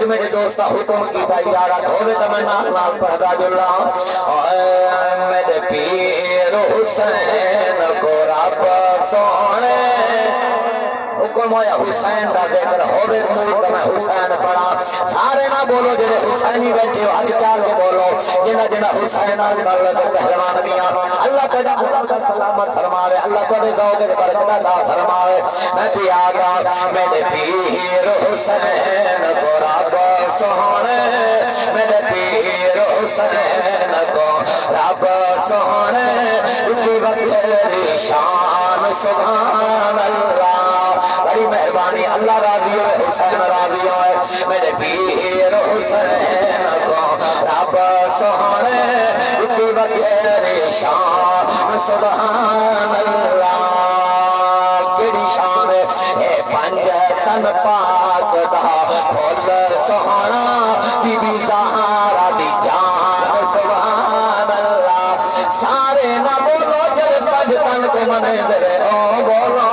میرے دوستہ حکم کی اجازت ہوئے تو میں نال پڑھدا جلا میرے پیر حسین کو رب سونے حکم ہویا حسین دا ذکر ہوئے تو میں حسین پڑھا سارے نہ بولو جنہیں حسینی بیٹھے ہو آج کیا کے بولو جنہ جنہ حسین آج کر لے تو پہلوان میاں اللہ تعالیٰ سلامت فرماوے اللہ تعالیٰ زوجہ برکت عطا فرماوے میں بھی آگا میرے پیر حسین کو رب سونے میرے پیر حسین کو رب سونے اتی وقت شان سبحان اللہ بڑی مہربانی اللہ راضی ہوئے حسین راضی ہوئے میرے پیر حسین کو رب سونے اتی بغیر شان سبحان اللہ کیڑی شان اے پنج تن پاک دا پھول سونا بی بی زہرا دی جان سبحان اللہ سارے نہ بولو جب پنج تن کو منے دے او بولو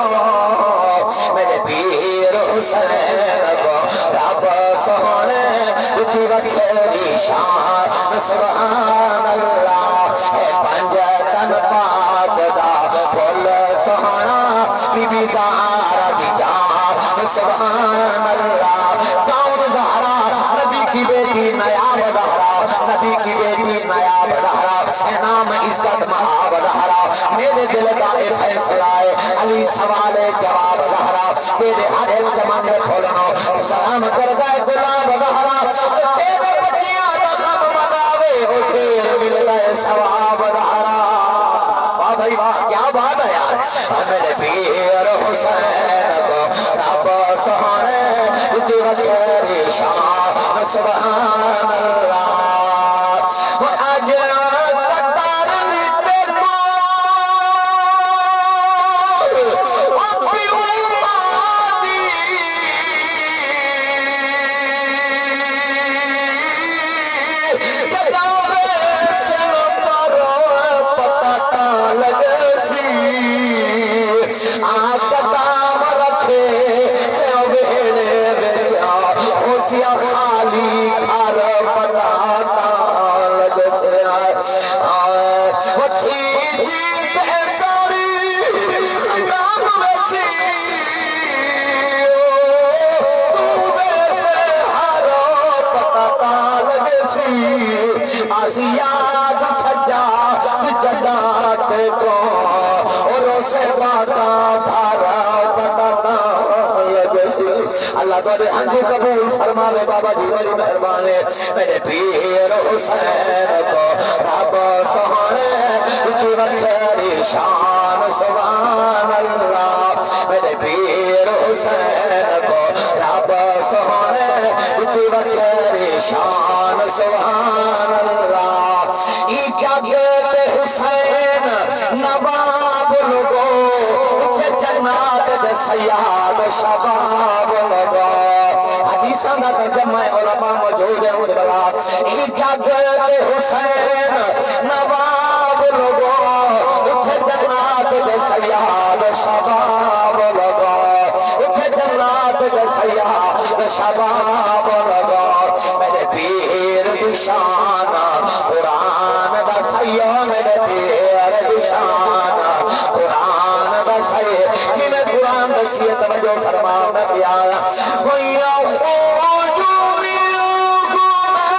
میرے پیر حسین کو رب سونے اتی وکھری شان سبحان اللہ اے پنج تن پاک دا پھول سونا بی بی زہرا دی جان سبحان اللہ کون زہرا نبی کی بیٹی نیاب زہرا نبی کی بیٹی نیاب زہرا اے نام عزت مآب زہرا میرے دل کا اے فیصلہ ہے علی سوال جواب زہرا تیرے ہر التمن میں کھولنو سلام کردہ گلاب زہرا تیرے بچیاں دخم مداوے ہو تیر ملدہ ثواب زہرا واہ بھائی واہ کیا بات ہے یار میرے پیر حسین کو رب سونے اتی وکھری شان سبحان اللہ وہ اجر قطار لیتے کو اپی امانی کتابے سے پرو پتہ لگسی کتاب رکھے سے ویڑے بچا ہوسیا خالی گھر پتہ لگ سے وہ تھی جیت ساری خندان ویسی تو ویسے ہر پتہ لگ سی آسیاد سجا جدات کو اور اسے باتا بھارا پتہ لگ سی اللہ تعالی ہنجو قبول فرماوے بابا جی میری مہربان ہے میرے پیر حسین کو رب سونے اتی وکھری شان سبحان اللہ میرے پیر حسین کو رب سونے اتی وکھری شان سبحان اللہ ای جگ حسین نواب لگو جنات دے سیاد شباب لگو حدیثاں دا ترجمہ علماء موجود ہے اس بات ای جگ حسین نواب لگو جنات دے سیاد شباب لگو جنات دے سیاد شباب لگو میرے پیر دی شان قرآن دا سیاد میرے پیر دی شان قرآن دا سیاد کہ میں قرآن دسیے توجہ فرماؤں میں پیارا وَيَخْرُجُ مِنْهُمَا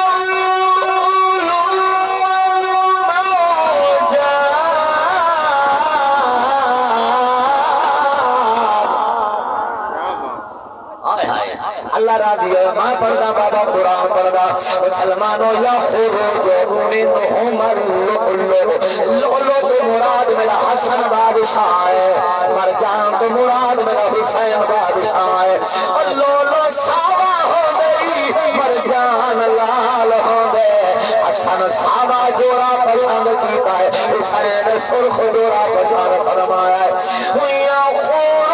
اللہ راضی ہے ماں پڑھدا بابا قرآن پڑھدا مسلمانوں یخرج منہم اللؤلؤ تو مراد میرا حسن بادشاہ ہے مرجان تو مراد میرا حسین بادشاہ ہے اللؤلؤ ساوا ہو گئی مرجان لال ہو گئے حسن ساوا جوڑا پسند کیتا ہے حسین سرخ جوڑا پسند فرمایا ہے وَيَخْرُجُ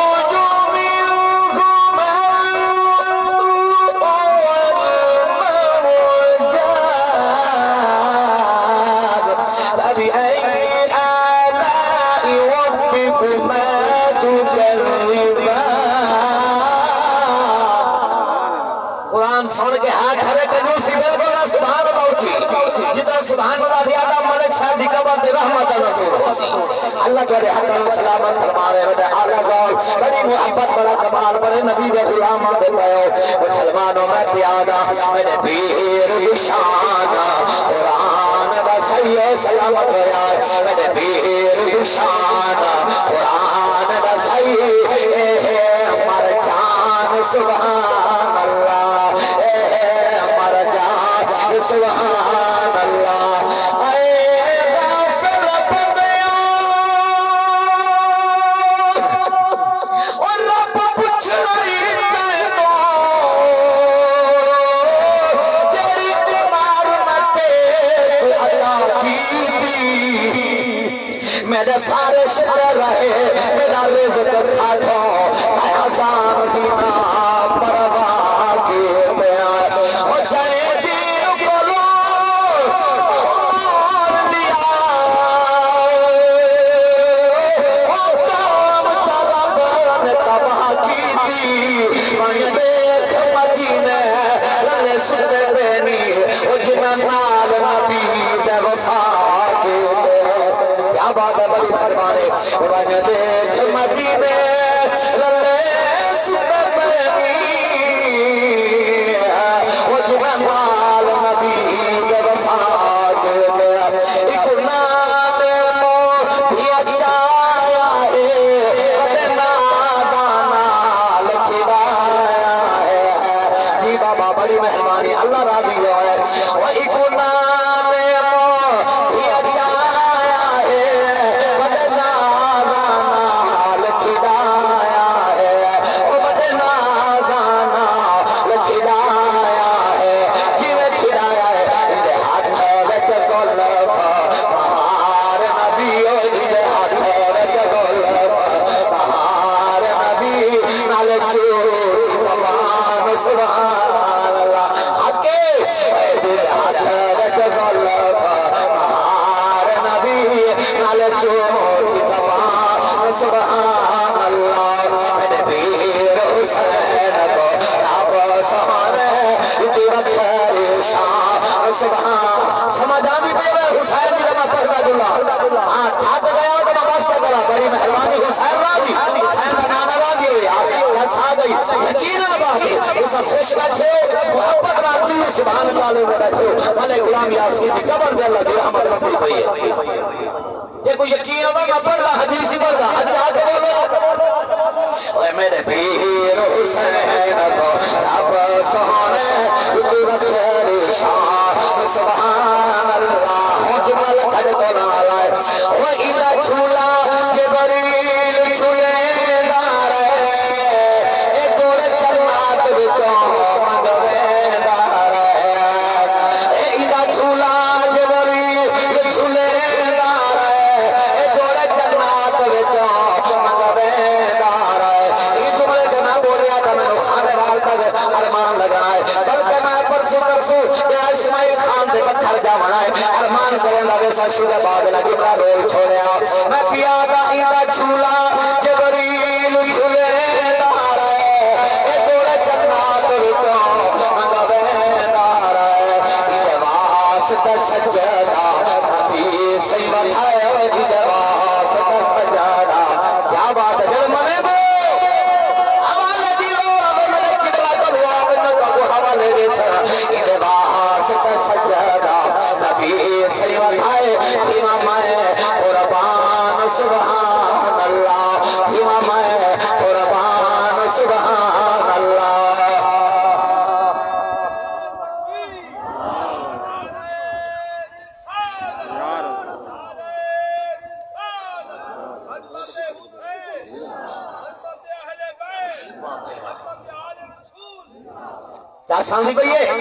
قرآن سن کے ہاتھ کھڑے کنجوسی بالکل نہ سبحان اللہ اچھی جتنا سبحان اللہ زیادہ ملک صاحب دی قبر تے رحمت نزول ہوسی اللہ کے حکم سلامت فرماوے ودے اعلی ذول بڑی محبت بڑا کمال بڑے نبی دے غلام دے پاؤ مسلمانوں میں پیادا میرے پیر دی شان قرآن دا صحیح سلامت ہویا میرے پیر دی شان قرآن دا صحیح مر جان سبحان اللہ سبحان اللہ اے غافل بندیا اور رب پوچھنا ہی تینوں تیری بیمار متے اللہ کی دی میرے سارے شکر رہے میرا رزق کھاٹو میں آسان ہی نہ پرواہ کی بیان اور جائے دیکھ مدینے للے سب بینی وہ جمال نبی کے وفات میں ایک نام مو بھی اچھایا ہے ادنا دانا لکھوایا ہے جی بابا بڑی مہربانی اللہ راضی ہے وہ ایک نام مو بھی اچھایا ہے ادنا سبحان اللہ میرے پیر حسین کو رب سہارے تیرا پریشان سبحان سمجھ آنی پہ حسین کی جمع پڑھتا جلا ہاں تھاک گیا تو میں بس کرا بڑی مہربانی حسین راضی حسین کا نام راضی ہوئی آپ جس آ گئی یقین باقی اسا خوش بچے محبت راضی سبحان اللہ علیہ وسلم ملے غلام یاسین کی قبر دے اللہ دی رحمت رفی ہوئی ہے یہ کوئی یقین ہوگا میں پڑھ رہا حدیث ہی پڑھ رہا اچھا کے بولو اے میرے پیر حسین کو رب سہارے تیرا پریشان سبحان اللہ ہو جمل کھڑ کو نالا ہے وہ ایدہ چھولا جبریل چھولے دارے اے دور جنات بچوں مگوے دارے اے ایدہ چھولا جبریل چھولے ارمان لگائے بلکہ میں پرسو اسماعیل خان دے پتھر جا منائے ارمان کریں لگے سا شورہ باد لگی بڑا رول چھوڑیا میں پیادا ایدہ چھولا جبریل چھولے دارے اے دور جنات وچوں منگوے دارے ایدے واسطہ سجدہ نبی سیوت ہے ایدے واسطہ سجدہ کیا بات ہے جل منے دو ایدے واسطہ سجدہ نبی سیوت ہے امام قربان سبحان اللہ امام قربان سبحان اللہ سامنے کو یہ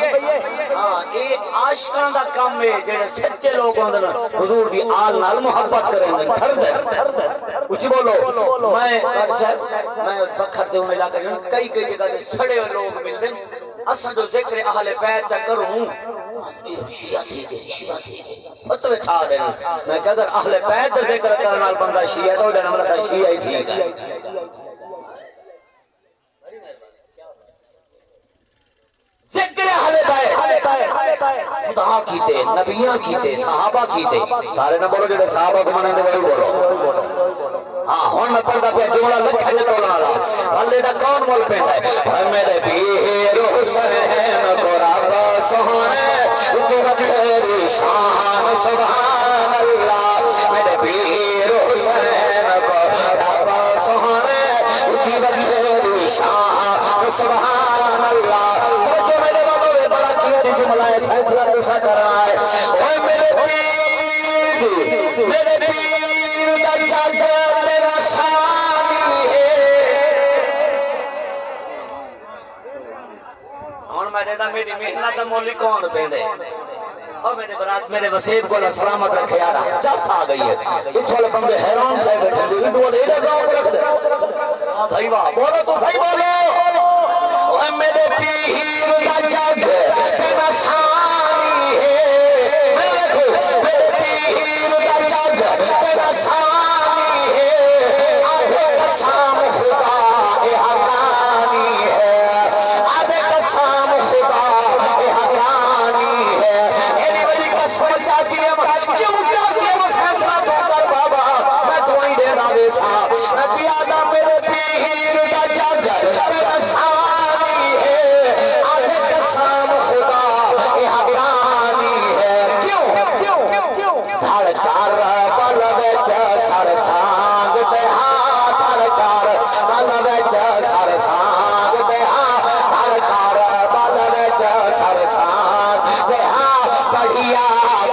اے عاشقان دا کام ہے جڑے سچے لوگ ہوندے نا حضور دی آل نال محبت کریں گے ٹھر کچھ بولو میں کر صاحب میں بکھر دے میں لا کر کئی جگہ دے سڑے لوگ مل دیں اساں جو ذکر اہل بیت تا کروں یہ شیعہ تھی فتوی ٹھا دے میں کہ اگر اہل بیت دا ذکر کرنے نال بندہ شیعہ تو جنا مرتا شیعہ ہی ٹھیک ہے خدا کیتے نبیاں کیتے صحابہ کیتے سارے نہ بولو جڑے صحابہ کو منے دے وہی بولو ہاں ہن میں پڑھدا پیا جملہ لکھے دے تولا والا اللہ دا کون بول پیندا ہے میرے پیر حسین کو رب سونے تو رکھے شان سبحان اللہ میرے پیر حسین کو رب سونے تو رکھے شان سبحان اللہ تو میرے بابا بڑا کیتی جملہ ہے فیصلہ دوسرا کرنا ہے اوے میرے پیر دا چاچا نشانی ہے ہن میں دا میری محنت دا مولی کون پیندے اور میرے برات میرے وسیب کو اللہ سلامت رکھے یار چس آ گئی ہے اتھے بندے حیران سے بیٹھے ہیں دو دے ذوق رکھ دے بھائی واہ بولو تو صحیح بولو اوے میرے پیر دا چاچا نشانی ہے میں دیکھو میرے پیر دا چاچا نشانی ہے آدھے قسم خدا اے حقانی ہے آدھے قسم خدا اے حقانی ہے ایلی بڑی قسم چاہتی ہے کیوں چاہتی ہے وہ فیصلہ تو کر بابا میں تو ہی دے رہا بے صاحب میں پیادا میرے پیر دا چاچا نشانی ہے آدھے قسم خدا اے حقانی ہے کیوں دھڑ کر بل وچ سر سانگ دے ہاں دھڑ کر بل وچ سر سانگ دے ہاں دھڑ کر بل وچ سر سانگ دے ہاں پڑھیا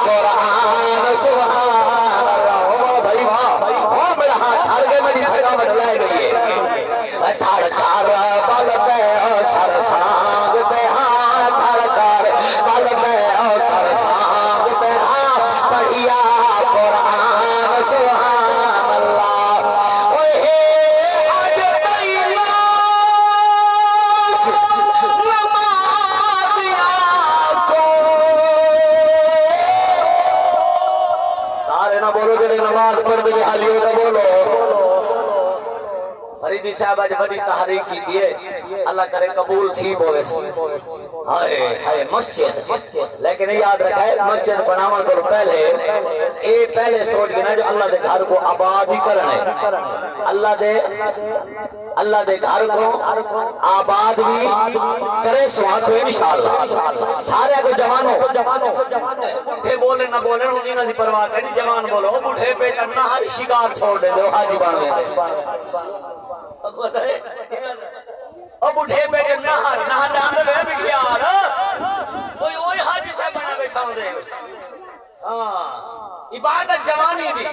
قرآن سبحان اللہ واہ بھائی واہ اور میرا ہاتھ ہر گئے میری تھکاوٹ لے گئی ہے دھڑ کر بل وچ سر سانگ دے ہاں دھڑ کر بل وچ سر سانگ دے ہاں پڑھیا قرآن سبحان اللہ اوہ اج بیلا نمازیاں کو سارے نہ بولو جڑے نماز پڑھ دے حالی نہ بولو فریدی صاحب آج بڑی تحریک کی ہے اللہ کرے قبول تھی بولے ہائے ہائے مسجد لیکن یاد رکھے مسجد بناون کو پہلے سوچ کے نا جو اللہ دے گھر کو آباد ہی کرنا ہے اللہ دے گھر کو آباد بھی کرے سواں کو انشاءاللہ سارے کو جوانوں بوڑھے بولے نہ بولے انہی نہ دی پرواہ کرنی جوان بولو بوڑھے پہ کرنا ہر شکار چھوڑ دے دو حاجی بن دے او بوڑھے پہ کہ نہر جان دے بھی گیا کوئی حاجی سے بنا بیٹھا ہوں دے عبادت جوانی دی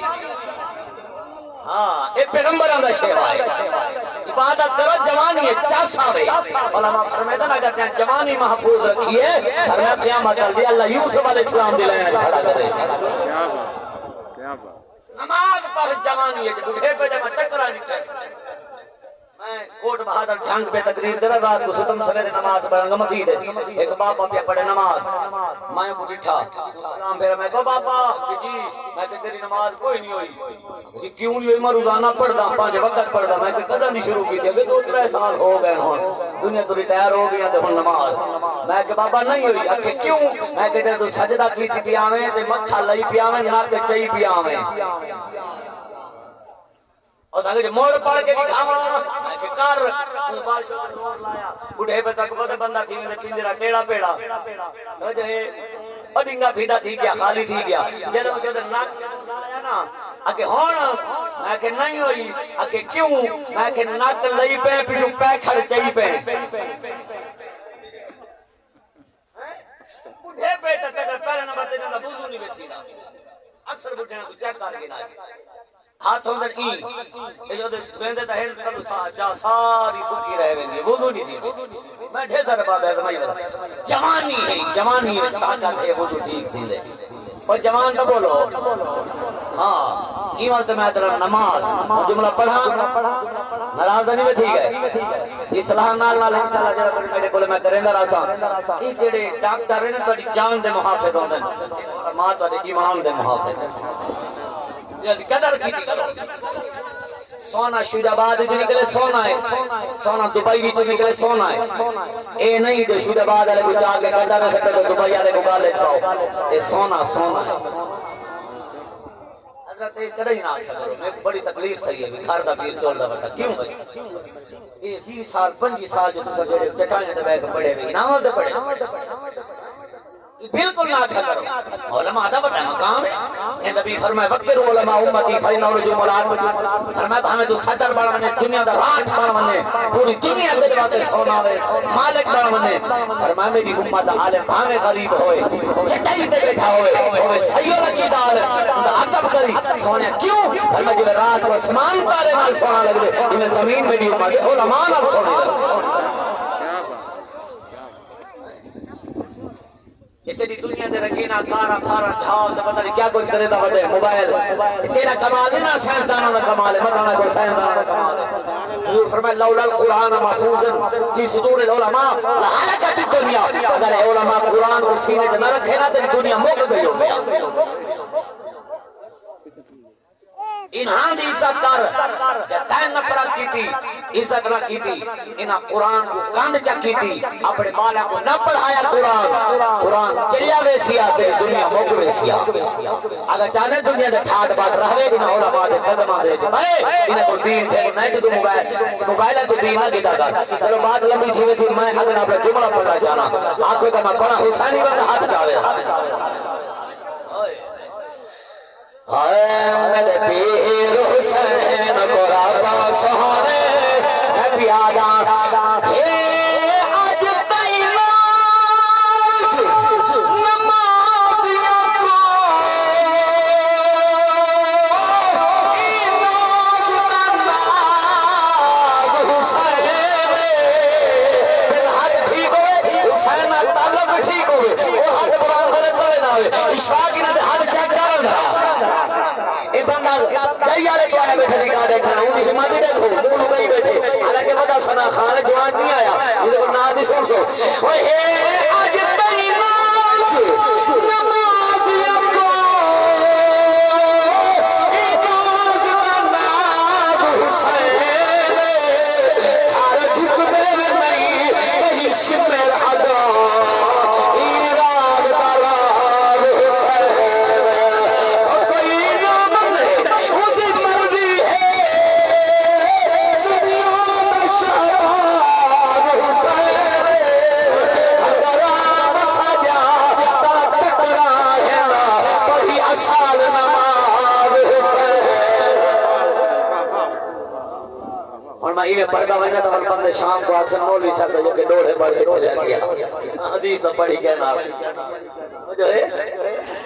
ہاں ایک پیغمبران دا شیوہ ہے عبادت کرو جوانی ہے چاس آوے علماء فرمیدن اگر تیان جوانی محفوظ رکھیے فرمیدن قیامت کر دی اللہ یوسف علیہ السلام دی لائن کھڑا کرے نماز پر جوانی ہے بوڑھے پہ جب ٹکرا نہیں چاہیے میں کوٹ بہادر جھانگ پہ تقریر کرا رات کو ستم سویرے نماز پڑھنگا مسجد ہے ایک باپا پہ پڑھے نماز میں کو بٹھا سلام پھر میں کہو باپا کہ جی میں کہ تیری نماز کوئی نہیں ہوئی کیوں نہیں ہوئی میں روزانہ پڑھدا پانچ وقت پڑھدا میں کہ کدا نہیں شروع کی تھی کہ 2-3 سال ہو گئے ہوں دنیا تو ریٹائر ہو گیا تے ہن نماز میں کہ بابا نہیں ہوئی اکھے کیوں میں کہ تو سجدہ کی تھی پیاویں تے متھا لئی پیاویں ناک چئی پیاویں اور سانگے موڑ پڑھ کے دکھاواں میں کہ کر بارش زور لایا بوڑھے پہ تک بڑے بندہ تھی میں پنجرا ٹیڑا پیڑا جو ہے ڈنگا پھیٹا تھی گیا خالی تھی گیا جب اسے ناک لایا نا اکے ہون میں کہ نہیں ہوئی اکے کیوں میں کہ ناک لئی پہ پیٹو پہ کھڑ چئی پہ بوڑھے پہ تک اگر پہلے نمبر تے نہ وضو نہیں بیٹھی نا اکثر بوڑھے کو چیک کر کے نہ ہاتھ ہوندر یہ جو ویندے تا ہن کل جا ساری سکی رہ ویندی وضو نہیں تھی میں ڈھیر سارے باب ہے سمجھ بتا جوانی ہے طاقت ہے وضو ٹھیک تھی دے اور جوان نہ بولو ہاں کی واسطے میں تیرا نماز جملہ پڑھا ناراض نہیں تھی گئے اصلاح نال نال انشاءاللہ جڑا میرے کول میں کریندا رہساں یہ جڑے ڈاکٹر نے تہاڈی جان دے محافظ ہوندے ماں تہاڈے ایمان دے محافظ قدر کی کرو سونا شجاباد جو نکلے سونا ہے، سونا دبئی بھی جو نکلے سونا ہے. اے نہیں جو شجاباد والے کو چاہ کے کہتا نہ سکتے تو دبئی والے کو گالے پاؤ. اے سونا سونا ہے. اگر تے کرے نہ کرو میں بڑی تکلیف تھی ہے گھر دا پیر چول دا بٹا کیوں بھائی یہ 20 سال 25 سال جو تسا جڑے چٹانے تے بیٹھ کے پڑھے ہوئے انعام تے پڑھے بالکل نہ کرو. علماء دا بڑا مقام ہے. اے نبی فرمائے وقر علماء امتی فإنہ رجوع ملاد. فرمائے ہمیں تو خطر بڑا منے دنیا دا راج بڑا منے پوری دنیا دے جواتے سونا ہوئے مالک بڑا منے. فرمائے میری امت عالم بھامے غریب ہوئے چٹائی تے بیٹھا ہوئے سیو رکی دار عقب کری سونے کیوں. فرمائے جو رات و اسمان تارے نال سونا لگ دے انہیں زمین میں بھی امت علماء نال سونے لگ. اتنی دنیا دے رکینا کارا کارا جہاز پتہ نہیں کیا کچھ کرے دا ودے موبائل تیرا کمال نہیں نا سائنسدانوں دا کمال ہے مطلب کوئی سائنسدانوں دا کمال ہے. حضور فرمائے لولا القرآن محفوظا فی صدور العلماء لہلکت الدنیا. اگر علماء قرآن کو سینے سے نہ رکھے نا تو دنیا موت گئی ہو گیا. انہاں دی عزت کر جتائیں نفرت کی تھی عزت نہ کی تھی. انہاں قرآن کو کاند چکی تھی اپنے بالا کو نہ پڑھایا. قرآن چلیا ویسیا تیری دنیا موک ویسیا. اگر چاہنے دنیا دے ٹھاٹ بات رہوے بھی نہ علماء دے قدمہ دے چھپائے انہیں کو دین تھے نیٹ تو موبائل ہے تو دین نہ گیتا گا. چلو بات لمبی چھوڑے تھی میں اگر آپ نے جملہ پڑھنا چاہنا آنکھوں کا میں پڑھا حسینی والا ہاتھ جاوے. میرے پیر حسین کو رابع سہانے میں پیادا آج تیماز نمازیوں کو ایناز تناز حسین پھر حق ٹھیک ہوئے حسین تعلق ٹھیک ہوئے وہ حق قرآن بلے پڑے نہ ہوئے اشفاقی نہ دے حق چیک کرو گا. اے بندہ کئی آلے کو آیا بیٹھے دکھا دیکھا ہوں دی حمادی دیکھو انہوں کئی بیٹھے حالانکہ ودا سنا خان جوان نہیں آیا یہ دیکھو نادی سن سو اے آج تیماز نمازیوں کو ایناز تناز حسین سارا جھک میں نہیں کہیں شمر عدا ایراد دلال حسین اور کوئی نام نہیں وہ دن مرضی ہے سنیوں شہبان حسین خبرام سجا تا تکرا ہے نا پڑھی اصال نماز حسین. اور میں انہیں پڑھتا ہوئے تو بندے شام کو آکسن مولوی صاحب جو کہ ڈوڑے پڑھ کے چلے گیا حدیث تو پڑھی کہنا جو ہے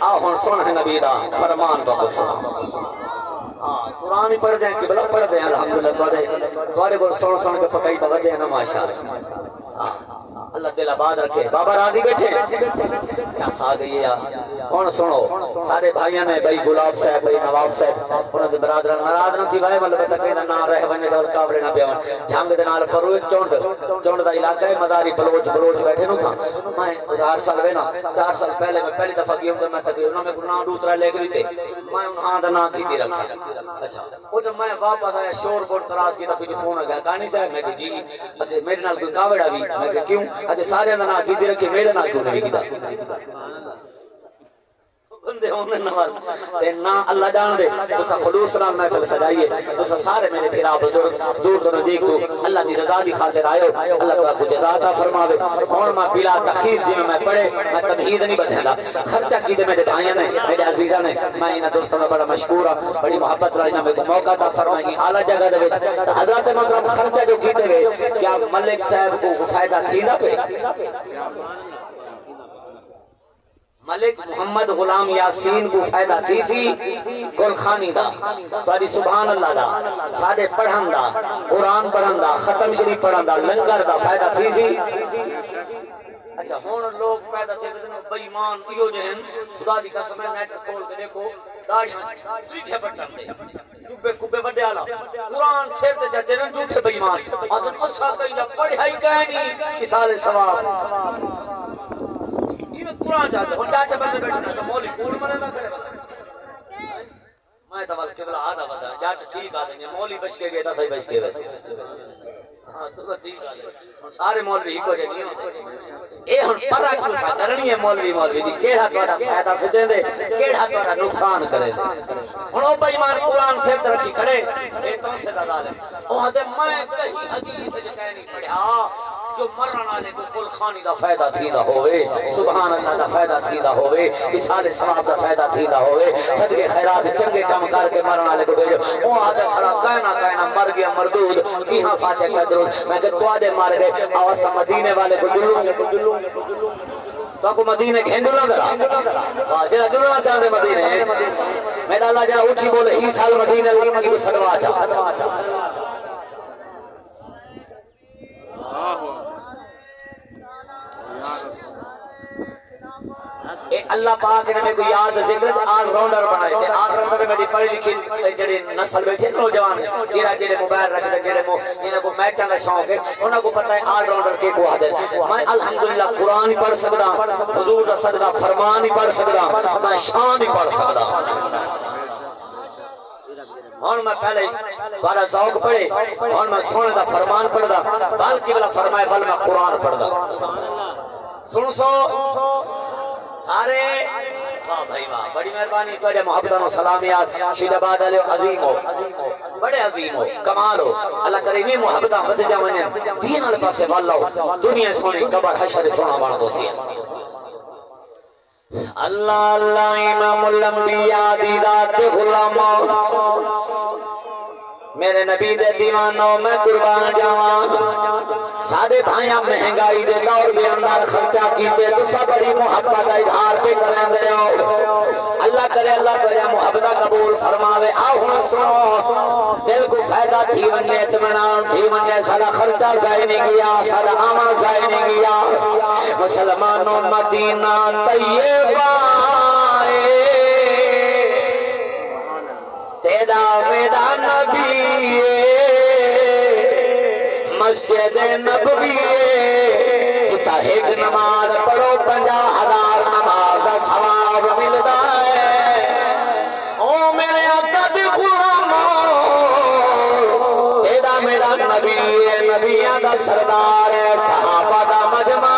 آہن سن ہے نبی دا فرمان تو کو سنا. قرآن ہی پڑھ دیں کہ بلا پڑھ دیں الحمدللہ توارے کو سن سن کے پکائی تو وجہ نا ماشاءاللہ. اللہ دل آباد رکھے. بابا راضی بیٹھے چاس آ گئی ہے کون سنو سارے بھائیاں نے بھائی گلاب صاحب بھائی نواب صاحب انہوں نے برادران ناراض نہ تھی بھائی مطلب تک نہ رہ بنے دور کابڑے نہ بیان جھانگ دے نال پرو چونڈ دا علاقہ ہے مداری بلوچ بیٹھے نو تھا. میں 4 سال ہوئے نا 4 سال پہلے میں پہلی دفعہ گیا ہوں میں تقریبا انہوں نے نام ڈوترا لے کے تے میں انہاں دا نام کیتی رکھا. اچھا وہ جب میں واپس آیا شور کوٹ تراز کی تب فون آ گیا کہانی صاحب میں کہ جی میرے نال کوئی کاوڑا بھی میں کہ کیوں اگے سارے دا نام کیتی رکھے میرے نام کیوں نہیں کیتا بندے ہونے نواز تے نا اللہ جان دے تسا خلوص نال محفل سجائیے تسا سارے میرے بھرا بزرگ دور تو نزدیک تو اللہ دی رضا دی خاطر آئے ہو اللہ تعالی کو جزا عطا فرماوے. اور میں بلا تخیر جی میں پڑھے میں تمہید نہیں بدھیندا خرچہ کیتے میرے بھائیاں نے میرے عزیزاں نے میں انہاں دوستاں دا بڑا مشکور ہاں بڑی محبت نال انہاں کو موقع عطا فرمائی اعلی جگہ دے وچ حضرت محترم خرچہ جو کیتے گئے کیا ملک صاحب کو فائدہ تھیندا پے. ملک محمد غلام یاسین کو فائدہ تھی سی گل خانی دا تاری سبحان اللہ دا ساڑھے پڑھن دا قرآن پڑھن دا ختم شریف پڑھن دا لنگر دا فائدہ تھی سی. اچھا ہون لوگ پیدا تھے بے ایمان ایو جہن خدا دی قسم ہے نیٹ کھول کے دیکھو داڑھیاں جھوٹے بٹن دے جوبے کبے وڈے والا قرآن سر تے جتے نا جھوٹے بے ایمان اذن اسا کہیں دا پڑھائی کہنی مثال ثواب قرآن جاتے ہوں ڈاٹے بندے بیٹھے تو مولی کوڑ منے نہ کھڑے بلا میں تو ول قبلہ آدھا ودا جٹ ٹھیک آدمی مولوی بچ کے گئے تا صحیح بچ کے ویسے ہاں تو ٹھیک آدمی سارے مولوی ہی کو جے نہیں ہوندے اے ہن پرکھ تسا کرنی ہے مولوی دی کیڑا تہاڈا فائدہ سچے دے کیڑا تہاڈا نقصان کرے دے ہن او بے ایمان قرآن سے ترقی کھڑے اے تو سے لگا دے او ہدے میں کہیں حدیث وچ کہیں نہیں پڑھیا جو مرن والے کو کل خانی دا فائدہ تھیندا ہوئے سبحان اللہ دا فائدہ تھیندا ہوئے اصال ثواب دا فائدہ تھیندا ہوئے صدقے خیرات چنگے کام کر کے مرن والے کو بھیجو او آدھا کھڑا کہنا مر گیا مردود کی ہاں فاتح کا درود میں کہ تو آدھے مار گئے آوازہ مدینے والے کو دلوں تو کو مدینے گھنڈو نہ درا جنہا دلوں نہ چاہتے مدینے میرا اللہ جنہا اچھی بولے ہی سال مدینے کی صدوا چاہتا اللہ پاک نے میں کو یاد ذکر آل راؤنڈر بنائے تھے آل راؤنڈر میں پڑھی لکھی جڑے نسل میں سے نوجوان ہیں جڑے موبائل رکھ دے جڑے انہاں کو میچاں دا شوق ہے انہاں کو پتہ ہے آل راؤنڈر کے کو آدے میں الحمدللہ قرآن ہی پڑھ سکدا حضور دا صدقہ فرمان ہی پڑھ سکدا میں شان ہی پڑھ سکدا ہن میں پہلے بارہ ذوق پڑھے ہن میں سونے دا فرمان پڑھدا بلکہ بلا فرمائے بل میں قرآن پڑھدا سن سو سارے واہ بھائی واہ بڑی مہربانی بڑے محبتوں و سلامیات شید آباد علیہ عظیم ہو بڑے عظیم ہو کمال ہو اللہ کریمی محبتہ مد جاونے دین علی پاسے والا ہو دنیا سونی قبر حشر سونا بانا دوسی اللہ اللہ امام الانبیاء دی ذات غلاموں میرے نبی دے دیوانوں میں قربان جاواں سادے بھائیاں مہنگائی دے دور دے اندر خرچہ کیتے تو سب بڑی محبت اظہار پہ کریں دے ہو اللہ کرے محبت قبول فرماوے آؤ ہن سنو دل کو فائدہ تھی وننے اطمینان تھی وننے سارا خرچہ ضائع نہیں گیا سارا عمل ضائع نہیں گیا مسلمانوں مدینہ طیبہ تیرا میرا نبی مسجد نبوی اتا ایک نماز پڑھو 50,000 نماز کا ثواب ملتا ہے او میرے آقا دی غلاموں تیرا میرا نبیوں دا سردار ہے صحابہ دا مجمع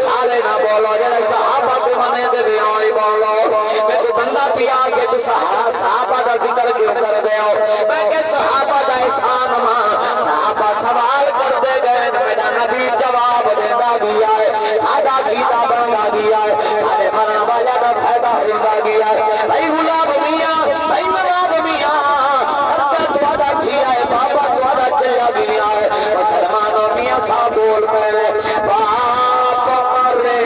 سارے نہ بولو جنہیں صحابہ کو منے دے بھی آئی بولو میں کو بندہ پیا کے تو صحابہ دا ذکر کیوں کر دے ہو میں کہ صحابہ دا احسان ماں صحابہ سوال کر دے گئے میرا نبی جواب دینا گیا ہے سادہ کیتا بننا گیا ہے سارے مرن والا دا فائدہ ہوگا گیا ہے بھائی غلام میاں بھائی نواب میاں خرچہ دوادہ کیا ہے بابا دوادہ چلا گیا ہے مسلمانوں میاں سا بول پہلے باپ مرے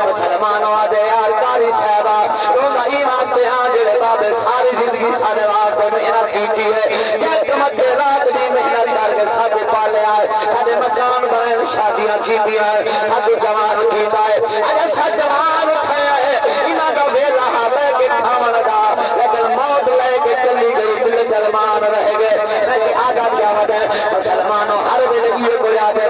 مسلمانوں آدھے یار کاری صاحبہ رونا ہی واسطے ہاں جڑے بابے ساری زندگی سارے واسطے محنت کیتی ہے ایک مدے رات دی محنت کر کے سب پالے آئے سارے مکان بنے شادیاں کیتی ہے سب جوان کیتا ہے اگر سب جوان اٹھے ہے انہاں کا ویلا ہے کہ کھاون دا لیکن موت لے کے چلی گئی دل جرمان رہ گئے میں کہ آگا کیا وجہ مسلمانوں ہر ویلے یہ کو یاد ہے